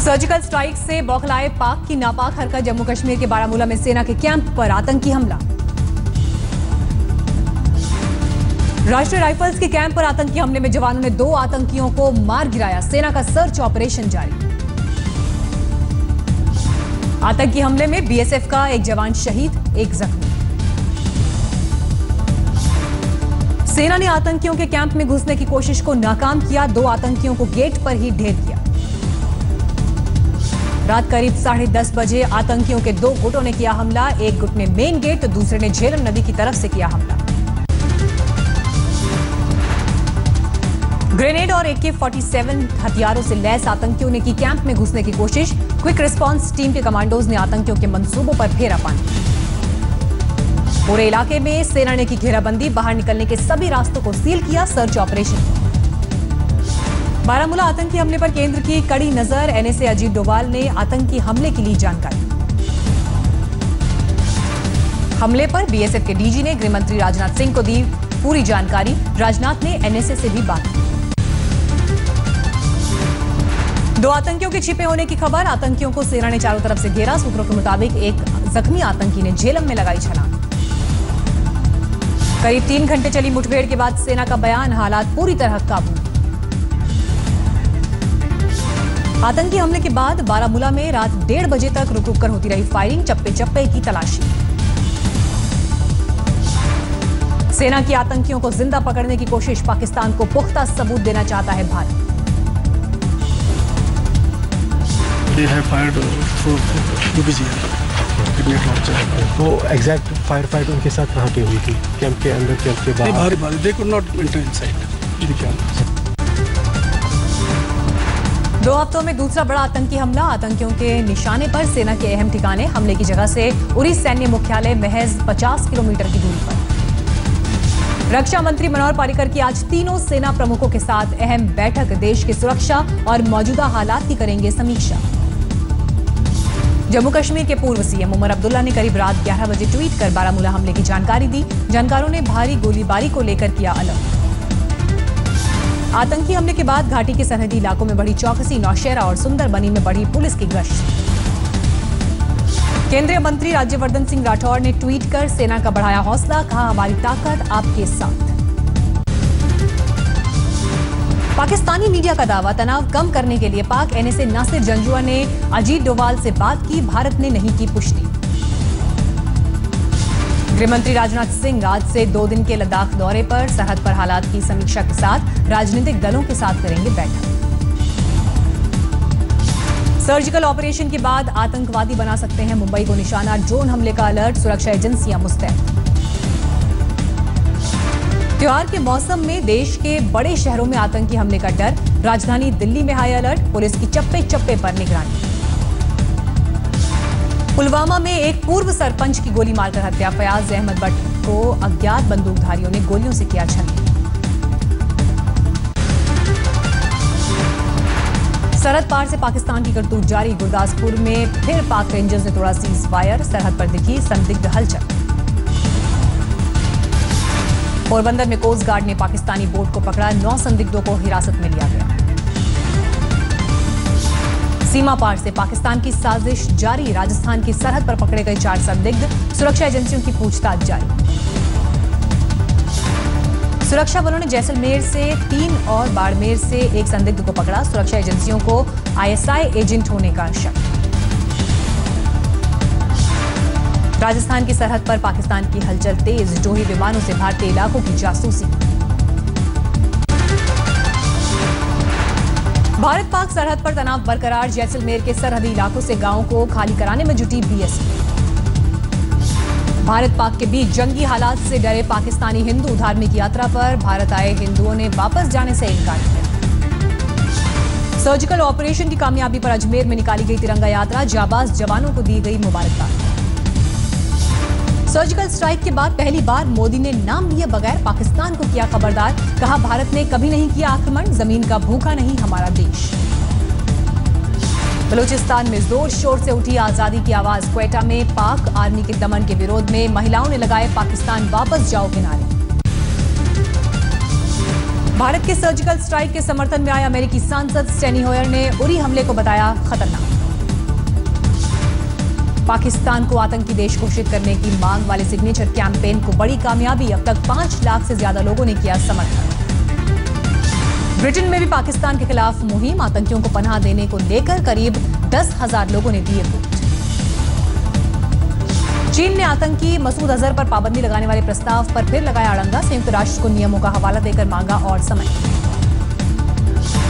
Surgical strike से बौखलाए पाक की नापाक हरकत। जम्मू कश्मीर के बारामूला में सेना के कैंप पर आतंकी हमला। राष्ट्रीय राइफल्स के कैंप पर आतंकी हमले में जवानों ने 2 आतंकियों को मार गिराया। सेना का सर्च ऑपरेशन जारी। आतंकी हमले में बीएसएफ का एक जवान शहीद, 1 जख्मी। सेना ने आतंकियों के कैंप में घुसने की कोशिश को नाकाम किया। 2 आतंकियों को गेट पर ही ढेर किया। रात करीब 10:30 बजे आतंकियों के 2 गुटों ने किया हमला। एक गुट ने मेन गेट तो दूसरे ने झेलम नदी की तरफ से किया हमला। ग्रेनेड और AK-47 हथियारों से लैस आतंकियों ने की कैंप में घुसने की कोशिश। क्विक रिस्पांस टीम के कमांडोज ने आतंकियों के मंसूबों पर फेरा पानी। पूरे इलाके में सेना ने की घेराबंदी। बाहर निकलने के सभी रास्तों को सील किया। Search operation. बारामूला आतंकी हमले पर केंद्र की कड़ी नजर। एनएसए अजीत डोभाल ने आतंकी हमले की ली जानकारी। हमले पर बीएसएफ के डीजी ने गृह मंत्री राजनाथ सिंह को दी पूरी जानकारी। राजनाथ ने एनएसए से भी बात की। 2 आतंकियों के छिपे होने की खबर। आतंकियों को सेना ने चारों तरफ से घेरा। सूत्रों के मुताबिक एक जख्मी आतंकी ने झेलम में लगाई छलांग। करीब 3 घंटे चली मुठभेड़ के बाद सेना का बयान, हालात पूरी तरह काबू। आतंकी हमले के बाद बारामूला में रात 1:30 बजे तक रुक रुक कर होती रही फायरिंग। चप्पे चप्पे की तलाशी। सेना की आतंकियों को जिंदा पकड़ने की कोशिश। पाकिस्तान को पुख्ता सबूत देना चाहता है भारत। तो एग्जैक्ट फायर फाइट उनके साथ कहाँ पे हुई थी? कैंप के अंदर, कैंप के बाहर? They could not enter inside the camp. 2 हफ्तों में दूसरा बड़ा आतंकी हमला। आतंकियों के निशाने पर सेना के अहम ठिकाने। हमले की जगह से उरी सैन्य मुख्यालय महज 50 किलोमीटर की दूरी पर। रक्षा मंत्री मनोहर पर्रिकर की आज तीनों सेना प्रमुखों के साथ अहम बैठक। देश की सुरक्षा और मौजूदा हालात की करेंगे समीक्षा। जम्मू कश्मीर के पूर्व सीएम उमर अब्दुल्ला ने करीब रात 11 बजे ट्वीट कर बारामूला हमले की जानकारी दी। जानकारों ने भारी गोलीबारी को लेकर किया अलर्ट। आतंकी हमले के बाद घाटी के सरहदी इलाकों में बढ़ी चौकसी। नौशेरा और सुंदरबनी में बढ़ी पुलिस की गश्त। केंद्रीय मंत्री राज्यवर्धन सिंह राठौड़ ने ट्वीट कर सेना का बढ़ाया हौसला। कहा, हमारी ताकत आपके साथ। पाकिस्तानी मीडिया का दावा, तनाव कम करने के लिए पाक एनएसए नासिर जंजुआ ने अजीत डोभाल से बात की। भारत ने नहीं की पुष्टि। गृहमंत्री राजनाथ सिंह आज से 2 दिन के लद्दाख दौरे पर। सरहद पर हालात की समीक्षा के साथ राजनीतिक दलों के साथ करेंगे बैठक। सर्जिकल ऑपरेशन के बाद आतंकवादी बना सकते हैं मुंबई को निशाना। ड्रोन हमले का अलर्ट। सुरक्षा एजेंसियां मुस्तैद। त्योहार के मौसम में देश के बड़े शहरों में आतंकी हमले का डर। राजधानी दिल्ली में हाई अलर्ट। पुलिस की चप्पे चप्पे पर निगरानी। पुलवामा में एक पूर्व सरपंच की गोली मारकर हत्या। फयाज अहमद भट्ट को अज्ञात बंदूकधारियों ने गोलियों से किया छल। सरहद पार से पाकिस्तान की करतूत जारी। गुरदासपुर में फिर पाक रेंजर्स ने तोड़ा सीज फायर। सरहद पर दिखी संदिग्ध हलचल। पोरबंदर में कोस्ट गार्ड ने पाकिस्तानी बोट को पकड़ा। 9 संदिग्धों को हिरासत में लिया गया। सीमा पार से पाकिस्तान की साजिश जारी। राजस्थान की सरहद पर पकड़े गए 4 संदिग्ध। सुरक्षा एजेंसियों की पूछताछ जारी। सुरक्षा बलों ने जैसलमेर से 3 और बाड़मेर से 1 संदिग्ध को पकड़ा। सुरक्षा एजेंसियों को आईएसआई एजेंट होने का शक। राजस्थान की सरहद पर पाकिस्तान की हलचल तेज। जोही विमानों से भारतीय इलाकों की जासूसी। भारत पाक सरहद पर तनाव बरकरार। जैसलमेर के सरहदी इलाकों से गांवों को खाली कराने में जुटी बीएसएफ। भारत पाक के बीच जंगी हालात से डरे पाकिस्तानी हिंदू। धार्मिक यात्रा पर भारत आए हिंदुओं ने वापस जाने से इनकार किया। सर्जिकल ऑपरेशन की कामयाबी पर अजमेर में निकाली गई तिरंगा यात्रा। जाबाज जवानों को दी गई मुबारकबाद। सर्जिकल स्ट्राइक के बाद पहली बार मोदी ने नाम लिए बगैर पाकिस्तान को किया खबरदार। कहा, भारत ने कभी नहीं किया आक्रमण। जमीन का भूखा नहीं हमारा देश। बलूचिस्तान में जोर शोर से उठी आजादी की आवाज। क्वेटा में पाक आर्मी के दमन के विरोध में महिलाओं ने लगाए पाकिस्तान वापस जाओ के नारे। भारत के सर्जिकल स्ट्राइक के समर्थन में आए अमेरिकी सांसद स्टेनी होयर ने उरी हमले को बताया खतरनाक। पाकिस्तान को आतंकी देश घोषित करने की मांग वाले सिग्नेचर कैंपेन को बड़ी कामयाबी, अब तक 5 लाख से ज्यादा लोगों ने किया समर्थन। ब्रिटेन में भी पाकिस्तान के खिलाफ मुहिम, आतंकियों को पनाह देने को लेकर करीब 10,000 लोगों ने दिए वोट। चीन ने आतंकी मसूद अजहर पर पाबंदी लगाने वाले प्रस्ताव पर फिर लगाया अड़ंगा, संयुक्त राष्ट्र को नियमों का हवाला देकर मांगा और समय।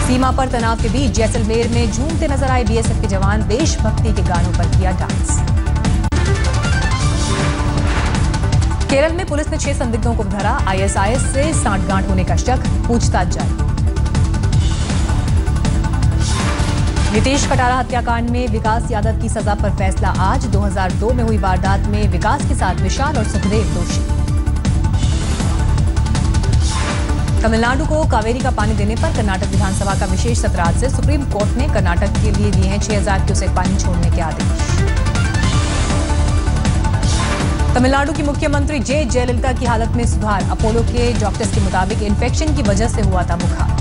सीमा पर तनाव के बीच जैसलमेर में झूमते नजर आए बीएसएफ के जवान, देशभक्ति के गानों पर किया डांस। केरल में पुलिस ने 6 संदिग्धों को धरा, आईएसआईएस से सांठगांठ होने का शक, पूछताछ जारी। नीतीश कटारा हत्याकांड में विकास यादव की सजा पर फैसला आज। 2002 में हुई वारदात में विकास के साथ विशाल और सुखदेव दोषी। तमिलनाडु को कावेरी का पानी देने पर कर्नाटक विधानसभा का विशेष सत्र आज से। सुप्रीम कोर्ट ने कर्नाटक के लिए दिए हैं 6,000 क्यूसेक पानी छोड़ने के आदेश। तमिलनाडु की मुख्यमंत्री जयललिता की हालत में सुधार, अपोलो के डॉक्टर्स के मुताबिक इन्फेक्शन की वजह से हुआ था बुखार।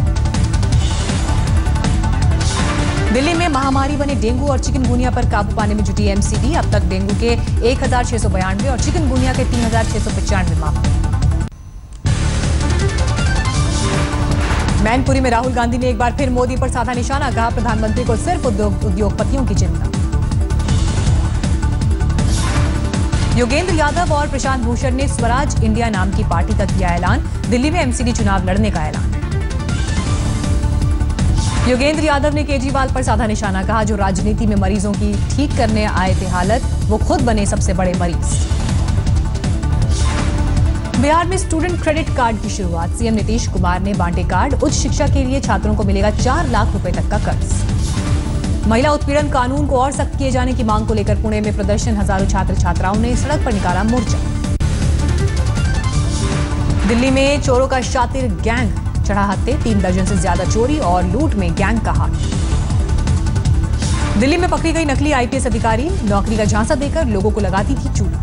दिल्ली में महामारी बने डेंगू और चिकनगुनिया पर काबू पाने में जुटी एमसीडी, अब तक डेंगू के 1,692 और चिकनगुनिया के 3,695 मामले। मैनपुरी में राहुल गांधी ने एक बार फिर मोदी पर साधा निशाना, कहा प्रधानमंत्री को सिर्फ उद्योगपतियों की चिंता। योगेंद्र यादव और प्रशांत भूषण ने स्वराज इंडिया नाम की पार्टी का किया ऐलान, दिल्ली में एमसीडी चुनाव लड़ने का ऐलान। योगेंद्र यादव ने केजरीवाल पर साधा निशाना, कहा जो राजनीति में मरीजों की ठीक करने आए थे हालत, वो खुद बने सबसे बड़े मरीज। बिहार में स्टूडेंट क्रेडिट कार्ड की शुरुआत, सीएम नीतीश कुमार ने बांटे कार्ड, उच्च शिक्षा के लिए छात्रों को मिलेगा 4 लाख रुपए तक का कर्ज। महिला उत्पीड़न कानून को और सख्त किए जाने की मांग को लेकर पुणे में प्रदर्शन, हजारों छात्र छात्राओं ने सड़क पर निकाला मोर्चा। दिल्ली में चोरों का शातिर गैंग चढ़ा हत्थे, 3 दर्जन से ज्यादा चोरी और लूट में गैंग का हाथ। दिल्ली में पकड़ी गई नकली आईपीएस अधिकारी, नौकरी का झांसा देकर लोगों को लगाती थी चूना।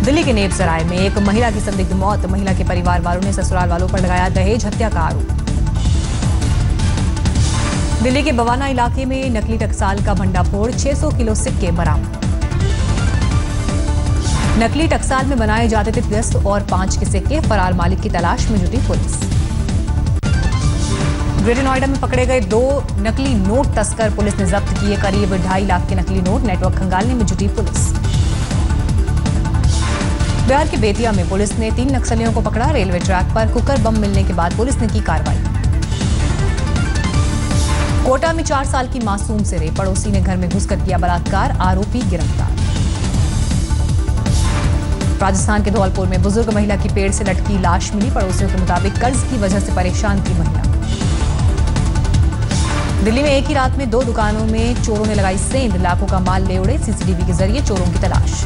दिल्ली के नेपसराय में एक महिला की संदिग्ध मौत, महिला के परिवार वालों ने ससुराल वालों पर लगाया दहेज हत्या का आरोप। दिल्ली के बवाना इलाके में नकली टकसाल का भंडाफोड़, 600 किलो सिक्के बरामद। नकली टकसाल में बनाए जाते थे 10 और 5 के सिक्के, फरार मालिक की तलाश में जुटी पुलिस। ग्रेटर नोएडा में पकड़े गए 2 नकली नोट तस्कर, पुलिस ने जब्त किए करीब 2.5 लाख के नकली नोट, नेटवर्क खंगालने में जुटी पुलिस। बिहार के बेतिया में पुलिस ने 3 नक्सलियों को पकड़ा, रेलवे ट्रैक पर कुकर बम मिलने के बाद पुलिस ने की कार्रवाई। कोटा में 4 साल की मासूम से रेप, पड़ोसी ने घर में घुसकर किया बलात्कार, आरोपी गिरफ्तार। राजस्थान के धौलपुर में बुजुर्ग महिला की पेड़ से लटकी लाश मिली, पड़ोसियों के मुताबिक कर्ज की वजह से परेशान थी महिला। दिल्ली में एक ही रात में 2 दुकानों में चोरों ने लगाई सेंध, लाखों का माल ले उड़े, सीसीटीवी के जरिए चोरों की तलाश।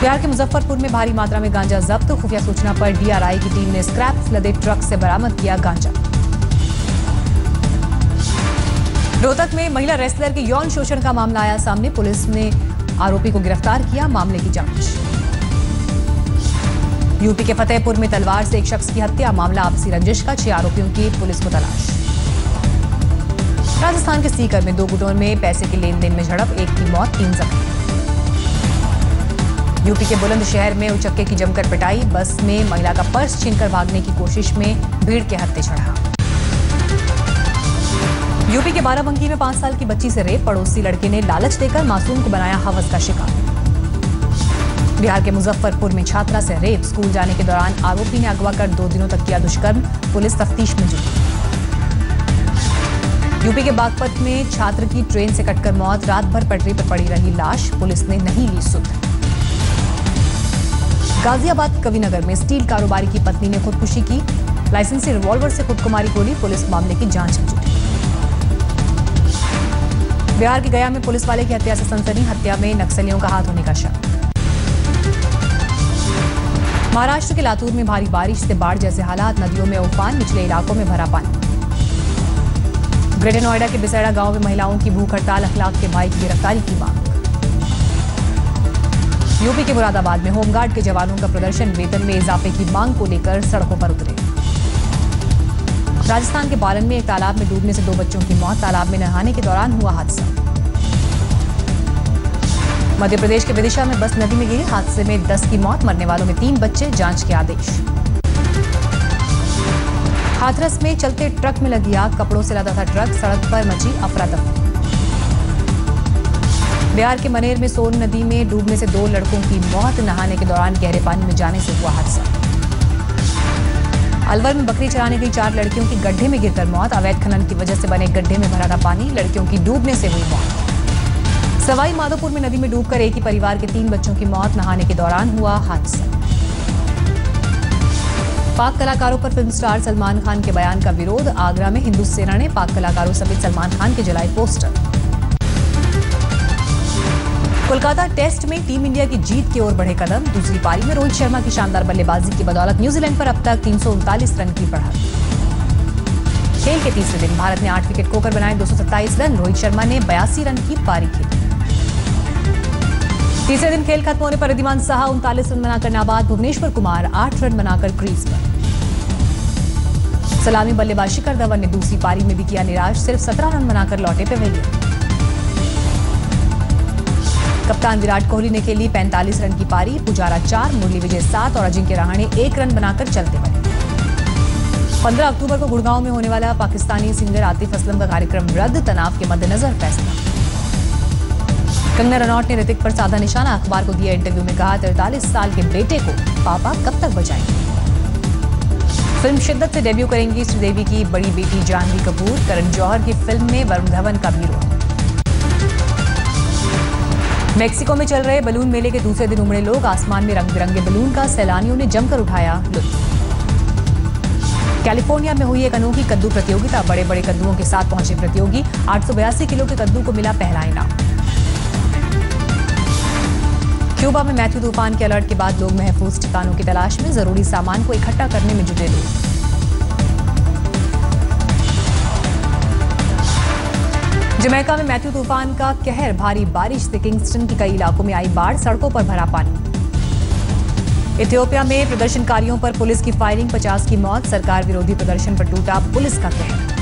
बिहार के मुजफ्फरपुर में भारी मात्रा में गांजा जब्त, खुफिया सूचना पर डीआरआई की टीम ने स्क्रैप लदे ट्रक से बरामद किया गांजा। रोहतक में महिला रेसलर के यौन शोषण का मामला आया सामने, पुलिस ने आरोपी को गिरफ्तार किया, मामले की जांच। यूपी के फतेहपुर में तलवार से एक शख्स की हत्या, मामला आपसी रंजिश का, 6 आरोपियों की पुलिस को तलाश। राजस्थान के सीकर में 2 गुटों में पैसे के लेन देन में झड़प, 1 की मौत 3 जख्मी। यूपी के बुलंदशहर में उचक्के की जमकर पिटाई, बस में महिला का पर्स छीनकर भागने की कोशिश में भीड़ के हत्थे चढ़ा। यूपी के बाराबंकी में 5 साल की बच्ची से रेप, पड़ोसी लड़के ने लालच देकर मासूम को बनाया हवस का शिकार। बिहार के मुजफ्फरपुर में छात्रा से रेप, स्कूल जाने के दौरान आरोपी ने अगवा कर 2 दिनों तक किया दुष्कर्म, पुलिस तफ्तीश में जुटी। यूपी के बागपत में छात्र की ट्रेन से कटकर मौत, रात भर पटरी पर पड़ी रही लाश, पुलिस ने नहीं ली सुध। गाजियाबाद कविनगर में स्टील कारोबारी की पत्नी ने खुदकुशी की, लाइसेंसी रिवॉल्वर से खुद को मारी गोली, पुलिस मामले की जांच में जुटी। बिहार के गया में पुलिस वाले की हत्या से सनसनी, हत्या में नक्सलियों का हाथ होने का शक। महाराष्ट्र के लातूर में भारी बारिश से बाढ़ जैसे हालात, नदियों में उफान, निचले इलाकों में भरा पानी। ग्रेटर नोएडा के बिसेड़ा गांव में महिलाओं की भूख हड़ताल, अखलाक के भाई की गिरफ्तारी की मांग। यूपी के मुरादाबाद में होमगार्ड के जवानों का प्रदर्शन, वेतन में इजाफे की मांग को लेकर सड़कों पर उतरे। राजस्थान के बालन में एक तालाब में डूबने से 2 बच्चों की मौत, तालाब में नहाने के दौरान हुआ हादसा। मध्य प्रदेश के विदिशा में बस नदी में गिरी, हादसे में 10 की मौत, मरने वालों में 3 बच्चे, जांच के आदेश। हाथरस में चलते ट्रक में लगी आग, कपड़ों से लदा था ट्रक, सड़क पर मची अफरा तफरी। बिहार के मनेर में सोन नदी में डूबने से 2 लड़कों की मौत, नहाने के दौरान गहरे पानी में जाने से हुआ हादसा। अलवर में बकरी चराने गई 4 लड़कियों की गड्ढे में गिरकर मौत, अवैध खनन की वजह से बने गड्ढे में भरा था पानी, लड़कियों की डूबने से हुई मौत। सवाई माधोपुर में नदी में डूबकर एक ही परिवार के 3 बच्चों की मौत, नहाने के दौरान हुआ हादसा। पाक कलाकारों पर फिल्म स्टार सलमान खान के बयान का विरोध, आगरा में हिंदू सेना ने पाक कलाकारों समेत सलमान खान के जलाए पोस्टर। कोलकाता टेस्ट में टीम इंडिया की जीत की ओर बढ़े कदम, दूसरी पारी में रोहित शर्मा की शानदार बल्लेबाजी की बदौलत न्यूजीलैंड पर अब तक 339 रन की बढ़त। खेल के तीसरे दिन भारत ने 8 विकेट खोकर बनाए 227 रन, रोहित शर्मा ने 82 रन की पारी खेली। तीसरे दिन खेल खत्म होने पर रिद्धिमान साहा 39 रन बनाकर नाबाद, भुवनेश्वर कुमार 8 रन बनाकर क्रीज पर। सलामी बल्लेबाज शिखर धवन ने दूसरी पारी में भी किया निराश, सिर्फ 17 रन बनाकर लौटे पवेलियन। कप्तान विराट कोहली ने खेली 45 रन की पारी, पुजारा 4, मुरली विजय 7 और अजिंक्य रहाणे 1 रन बनाकर चलते बने। 15 अक्टूबर को गुड़गांव में होने वाला पाकिस्तानी सिंगर आतिफ असलम का कार्यक्रम रद्द, तनाव के मद्देनजर फैसला। कंगना रनौत ने ऋतिक पर साधा निशाना, अखबार को दिया इंटरव्यू में कहा 43 साल के बेटे को पापा कब तक बचाएंगे। फिल्म शिद्दत से डेब्यू करेंगी श्रीदेवी की बड़ी बेटी जानवी कपूर, करण जौहर की फिल्म में वरुण धवन का भी रोल। मेक्सिको में चल रहे बलून मेले के दूसरे दिन उमड़े लोग, आसमान में रंग बिरंगे बलून का सैलानियों ने जमकर उठाया लुत्फ। कैलिफोर्निया में हुई एक अनोखी कद्दू प्रतियोगिता, बड़े बड़े कद्दुओं के साथ पहुंचे प्रतियोगी, 882 किलो के कद्दू को मिला पहला इनाम। क्यूबा में मैथ्यू तूफान के अलर्ट के बाद लोग महफूज ठिकानों की तलाश में, जरूरी सामान को इकट्ठा करने में जुटे लोग। जमैका में मैथ्यू तूफान का कहर, भारी बारिश से किंगस्टन के कई इलाकों में आई बाढ़, सड़कों पर भरा पानी। इथियोपिया में प्रदर्शनकारियों पर पुलिस की फायरिंग, 50 की मौत, सरकार विरोधी प्रदर्शन पर टूटा पुलिस का कहर।